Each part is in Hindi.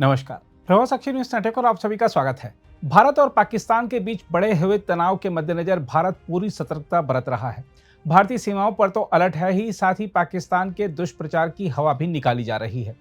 नमस्कार, प्रभाव साक्षी न्यूज नेटवर्क और आप सभी का स्वागत है। भारत और पाकिस्तान के बीच बढ़े हुए तनाव के मद्देनजर भारत पूरी सतर्कता बरत रहा है। भारतीय सीमाओं पर तो अलर्ट है ही, साथ ही पाकिस्तान के दुष्प्रचार की हवा भी निकाली जा रही है।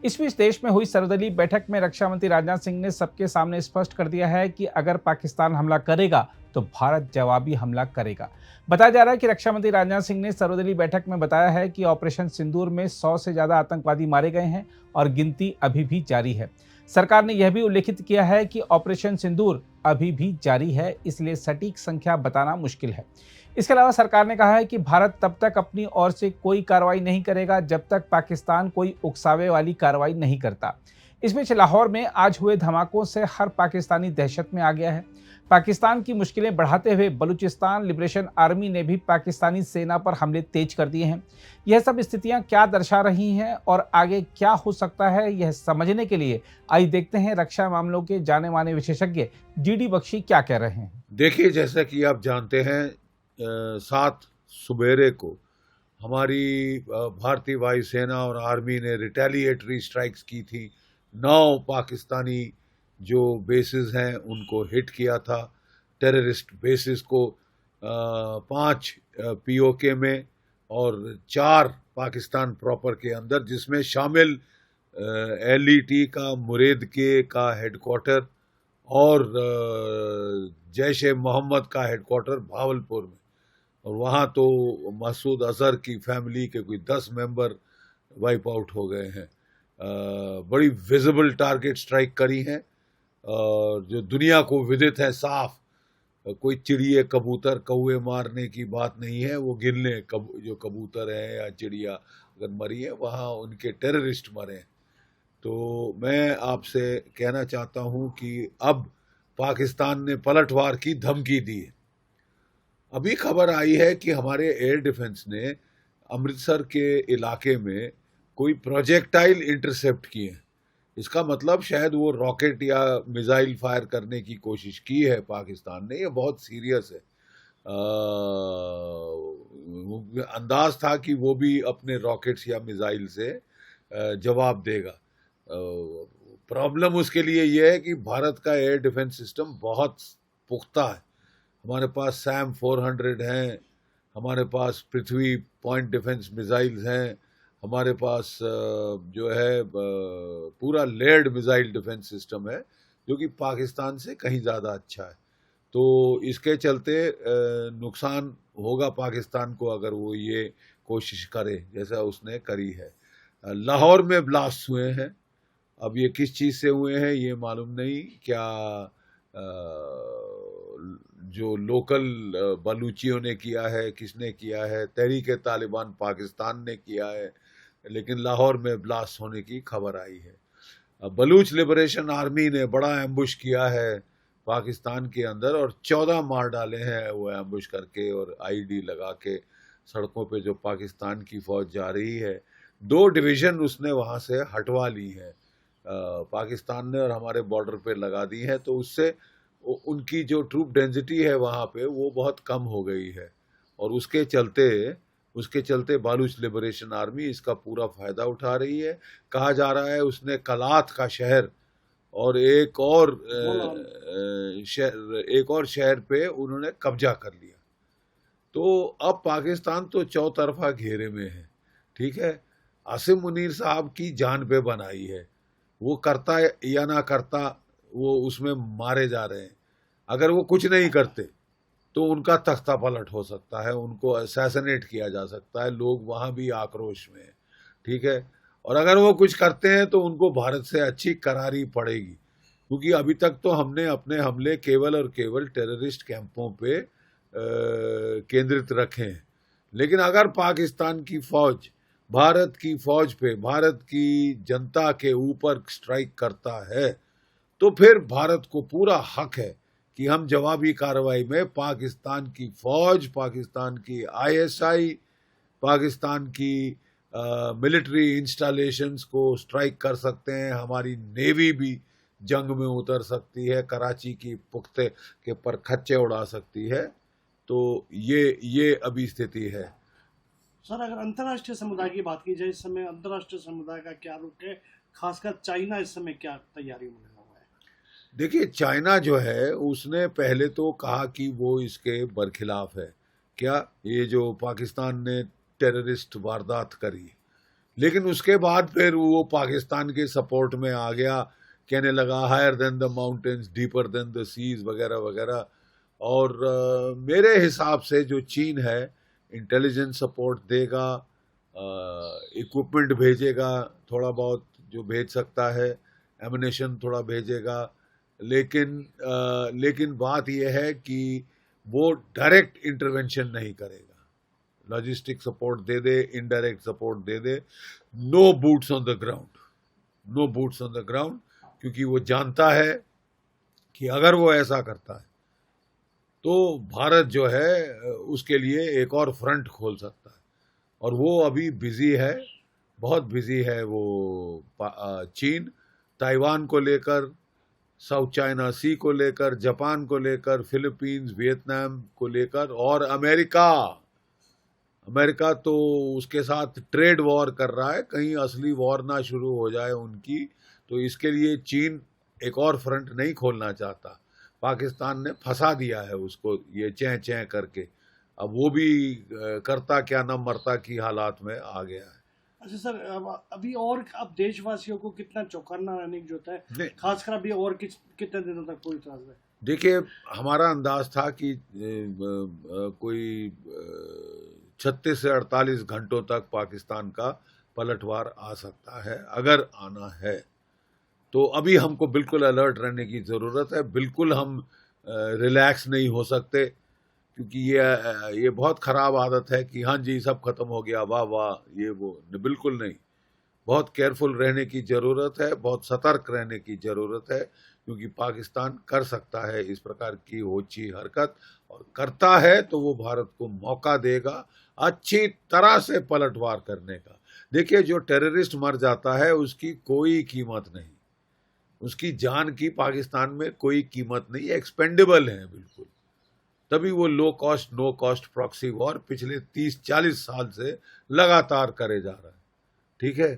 इस बीच देश में हुई सर्वदलीय बैठक में रक्षा मंत्री राजनाथ सिंह ने सबके सामने स्पष्ट कर दिया है कि अगर पाकिस्तान हमला करेगा तो भारत जवाबी हमला करेगा। बताया जा रहा है कि रक्षा मंत्री राजनाथ सिंह ने सर्वदलीय बैठक में बताया है कि ऑपरेशन सिंदूर में 100 से ज्यादा आतंकवादी मारे गए हैं और गिनती अभी भी जारी है। सरकार ने यह भी उल्लेखित किया है कि ऑपरेशन सिंदूर अभी भी जारी है, इसलिए सटीक संख्या बताना मुश्किल है। इसके अलावा सरकार ने कहा है कि भारत तब तक अपनी ओर से कोई कार्रवाई नहीं करेगा जब तक पाकिस्तान कोई उकसावे वाली कार्रवाई नहीं करता। इस बीच लाहौर में आज हुए धमाकों से हर पाकिस्तानी दहशत में आ गया है। पाकिस्तान की मुश्किलें बढ़ाते हुए बलूचिस्तान लिबरेशन आर्मी ने भी पाकिस्तानी सेना पर हमले तेज कर दिए हैं। यह सब स्थितियां क्या दर्शा रही हैं और आगे क्या हो सकता है, यह समझने के लिए आइए देखते हैं रक्षा मामलों के जाने माने विशेषज्ञ जीडी बख्शी क्या कह रहे हैं। देखिए, जैसा कि आप जानते हैं 7 सुबेरे को हमारी भारतीय वायुसेना और आर्मी ने रिटेलिएटरी स्ट्राइक्स की थी। 9 पाकिस्तानी जो बेसिस हैं उनको हिट किया था, टेररिस्ट बेसिस को 5 पीओके में और 4 पाकिस्तान प्रॉपर के अंदर, जिसमें शामिल एलईटी का मुरेदके का हेडक्वार्टर और जैश ए मोहम्मद का हेडक्वार्टर भावलपुर में। और वहाँ तो मसूद अजहर की फैमिली के कोई 10 मेंबर वाइप आउट हो गए हैं। बड़ी विजिबल टारगेट स्ट्राइक करी हैं और जो दुनिया को विदित है साफ, कोई चिड़िए कबूतर कौए मारने की बात नहीं है। वो गिन लें जो कबूतर हैं या चिड़िया अगर मरी है, वहाँ उनके टेररिस्ट मरे हैं। तो मैं आपसे कहना चाहता हूँ कि अब पाकिस्तान ने पलटवार की धमकी दी है। अभी खबर आई है कि हमारे एयर डिफेंस ने अमृतसर के इलाके में कोई प्रोजेक्टाइल इंटरसेप्ट किए हैं। इसका मतलब शायद वो रॉकेट या मिसाइल फायर करने की कोशिश की है पाकिस्तान ने। ये बहुत सीरियस है। अंदाज था कि वो भी अपने रॉकेट्स या मिसाइल से जवाब देगा। प्रॉब्लम उसके लिए ये है कि भारत का एयर डिफेंस सिस्टम बहुत पुख्ता है। हमारे पास सैम 400 हैं, हमारे पास पृथ्वी पॉइंट डिफेंस मिसाइल्स हैं, हमारे पास जो है पूरा लेयर्ड मिसाइल डिफेंस सिस्टम है जो कि पाकिस्तान से कहीं ज़्यादा अच्छा है। तो इसके चलते नुकसान होगा पाकिस्तान को अगर वो ये कोशिश करे जैसा उसने करी है। लाहौर में ब्लास्ट हुए हैं। अब ये किस चीज़ से हुए हैं ये मालूम नहीं। क्या जो लोकल बलूचियों ने किया है, किसने किया है, तहरीक तालिबान पाकिस्तान ने किया है, लेकिन लाहौर में ब्लास्ट होने की खबर आई है। बलूच लिबरेशन आर्मी ने बड़ा एम्बुश किया है पाकिस्तान के अंदर और 14 मार डाले हैं वो एम्बुश करके और आईडी लगा के सड़कों पे जो पाकिस्तान की फौज जा रही है। 2 डिवीज़न उसने वहाँ से हटवा ली हैं पाकिस्तान ने और हमारे बॉर्डर पे लगा दी है। तो उससे उनकी जो ट्रूप डेंसिटी है वहाँ पे वो बहुत कम हो गई है और उसके चलते बालूच लिबरेशन आर्मी इसका पूरा फ़ायदा उठा रही है। कहा जा रहा है उसने कलात का शहर और एक और शहर पे उन्होंने कब्जा कर लिया। तो अब पाकिस्तान तो चौतरफा घेरे में है। ठीक है, आसिम मुनीर साहब की जान पे बनाई है। वो करता या ना करता, वो उसमें मारे जा रहे हैं। अगर वो कुछ नहीं करते तो उनका तख्ता पलट हो सकता है, उनको असैसिनेट किया जा सकता है। लोग वहाँ भी आक्रोश में हैं। ठीक है, और अगर वो कुछ करते हैं तो उनको भारत से अच्छी करारी पड़ेगी, क्योंकि अभी तक तो हमने अपने हमले केवल और केवल टेररिस्ट कैंपों पे केंद्रित रखे हैं। लेकिन अगर पाकिस्तान की फौज भारत की फौज पे, भारत की जनता के ऊपर स्ट्राइक करता है तो फिर भारत को पूरा हक है कि हम जवाबी कार्रवाई में पाकिस्तान की फौज, पाकिस्तान की आईएसआई, पाकिस्तान की मिलिट्री इंस्टॉलेशंस को स्ट्राइक कर सकते हैं। हमारी नेवी भी जंग में उतर सकती है, कराची की पुख्ते के पर खच्चे उड़ा सकती है। तो ये अभी स्थिति है। सर, अगर अंतर्राष्ट्रीय समुदाय की बात की जाए, इस समय अंतर्राष्ट्रीय समुदाय का क्या रुख है खासकर चाइना इस समय क्या तैयारी में लगा हुआ है? देखिए, चाइना जो है उसने पहले तो कहा कि वो इसके बरखिलाफ है, क्या ये जो पाकिस्तान ने टेररिस्ट वारदात करी, लेकिन उसके बाद फिर वो पाकिस्तान के सपोर्ट में आ गया, कहने लगा higher than the mountains deeper than the seas वगैरह वगैरह। और मेरे हिसाब से जो चीन है इंटेलिजेंस सपोर्ट देगा, इक्विपमेंट भेजेगा, थोड़ा बहुत जो भेज सकता है, एमिनेशन थोड़ा भेजेगा, लेकिन बात यह है कि वो डायरेक्ट इंटरवेंशन नहीं करेगा, लॉजिस्टिक सपोर्ट दे दे, इनडायरेक्ट सपोर्ट दे दे, no boots on the ground, no boots on the ground, क्योंकि वो जानता है कि अगर वो ऐसा करता है तो भारत जो है उसके लिए एक और फ्रंट खोल सकता है, और वो अभी बिजी है, बहुत बिजी है वो चीन, ताइवान को लेकर, साउथ चाइना सी को लेकर, जापान को लेकर, फिलीपींस, वियतनाम को लेकर, और अमेरिका तो उसके साथ ट्रेड वॉर कर रहा है, कहीं असली वॉर ना शुरू हो जाए उनकी, तो इसके लिए चीन एक और फ्रंट नहीं खोलना चाहता। पाकिस्तान ने फंसा दिया है उसको ये चैं चैं करके, अब वो भी करता क्या न मरता की हालात में आ गया है। अच्छा सर, अभी और अब देशवासियों को कितना चौकन्ना रहने की जरूरत है, खासकर अभी और कितने दिनों तक पूरी तरह से? देखिए, हमारा अंदाज था कि कोई 36 से 48 घंटों तक पाकिस्तान का पलटवार आ सकता है, अगर आना है तो अभी हमको बिल्कुल अलर्ट रहने की ज़रूरत है, बिल्कुल हम रिलैक्स नहीं हो सकते, क्योंकि ये बहुत ख़राब आदत है कि हाँ जी सब खत्म हो गया, वाह वाह, ये वो, बिल्कुल नहीं, बहुत केयरफुल रहने की ज़रूरत है, बहुत सतर्क रहने की ज़रूरत है, क्योंकि पाकिस्तान कर सकता है इस प्रकार की होची हरकत, और करता है तो वो भारत को मौका देगा अच्छी तरह से पलटवार करने का। देखिए, जो टेररिस्ट मर जाता है उसकी कोई कीमत नहीं, उसकी जान की पाकिस्तान में कोई कीमत नहीं, एक्सपेंडेबल है बिल्कुल, तभी वो low cost no cost proxy war पिछले 30-40 साल से लगातार करे जा रहा है। ठीक है,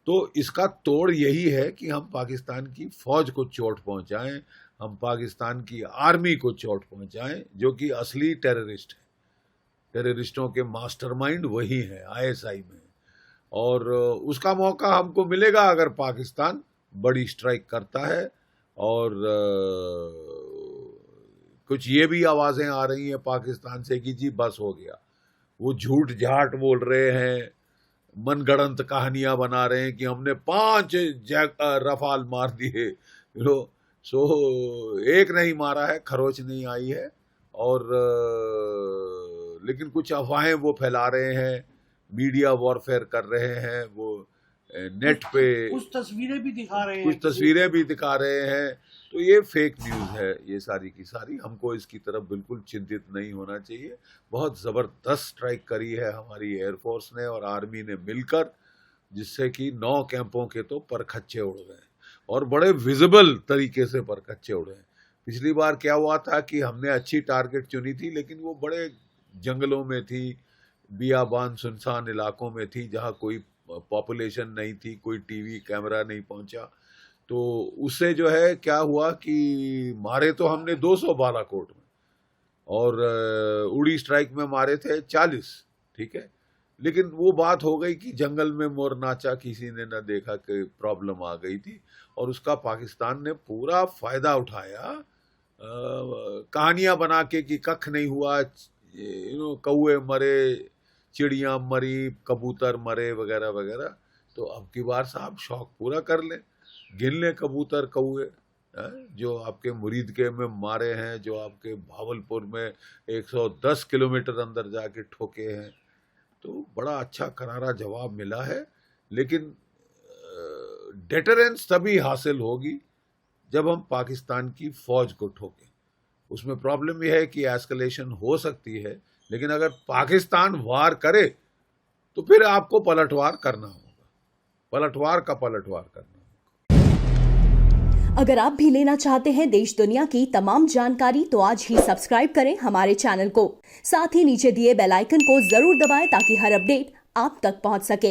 तो इसका तोड़ यही है कि हम पाकिस्तान की फौज को चोट पहुंचाएं, हम पाकिस्तान की आर्मी को चोट पहुंचाएं, जो कि असली टेररिस्ट है, टेररिस्टों के मास्टरमाइंड वही है ISI में, और उसका मौका हमको मिलेगा अगर पाकिस्तान बड़ी स्ट्राइक करता है। और कुछ ये भी आवाज़ें आ रही हैं पाकिस्तान से कि जी बस हो गया, वो झूठ झाट बोल रहे हैं, मनगढ़ंत कहानियां बना रहे हैं कि हमने 5 रफाल मार दिए, सो एक नहीं मारा है, खरोच नहीं आई है, और लेकिन कुछ अफवाहें वो फैला रहे हैं, मीडिया वॉरफेयर कर रहे हैं, वो नेट पे कुछ तस्वीरें भी दिखा रहे हैं, कुछ तस्वीरें भी दिखा रहे हैं, तो ये फेक न्यूज़ है ये सारी की सारी, हमको इसकी तरफ बिल्कुल चिंतित नहीं होना चाहिए। बहुत ज़बरदस्त स्ट्राइक करी है हमारी एयरफोर्स ने और आर्मी ने मिलकर, जिससे कि 9 कैंपों के तो परखच्चे उड़ गए, और बड़े विजिबल तरीके से परखच्चे उड़े। पिछली बार क्या हुआ था कि हमने अच्छी टारगेट चुनी थी, लेकिन वो बड़े जंगलों में थी, बियाबान सुनसान इलाकों में थी, जहाँ कोई पॉपुलेशन नहीं थी, कोई टीवी कैमरा नहीं पहुंचा, तो उससे जो है क्या हुआ कि मारे तो हमने 200 बालाकोट में, और उड़ी स्ट्राइक में मारे थे 40, ठीक है, लेकिन वो बात हो गई कि जंगल में मोर नाचा, किसी ने ना देखा कि प्रॉब्लम आ गई थी, और उसका पाकिस्तान ने पूरा फायदा उठाया, कहानियां बना के कि कख नहीं हुआ, कौए मरे, चिड़ियाँ मरी, कबूतर मरे वगैरह वगैरह। तो अब की बार साहब शौक पूरा कर लें, गिन लें कबूतर कौए जो आपके मुरीदके में मारे हैं, जो आपके भावलपुर में 110 किलोमीटर अंदर जाके ठोके हैं, तो बड़ा अच्छा करारा जवाब मिला है। लेकिन डेटरेंस तभी हासिल होगी जब हम पाकिस्तान की फौज को ठोकें। उसमें प्रॉब्लम यह है कि एस्केलेशन हो सकती है, लेकिन अगर पाकिस्तान वार करे तो फिर आपको पलटवार करना होगा, पलटवार का पलटवार करना होगा। अगर आप भी लेना चाहते हैं देश दुनिया की तमाम जानकारी, तो आज ही सब्सक्राइब करें हमारे चैनल को, साथ ही नीचे दिए बेल आइकन को जरूर दबाएं ताकि हर अपडेट आप तक पहुंच सके।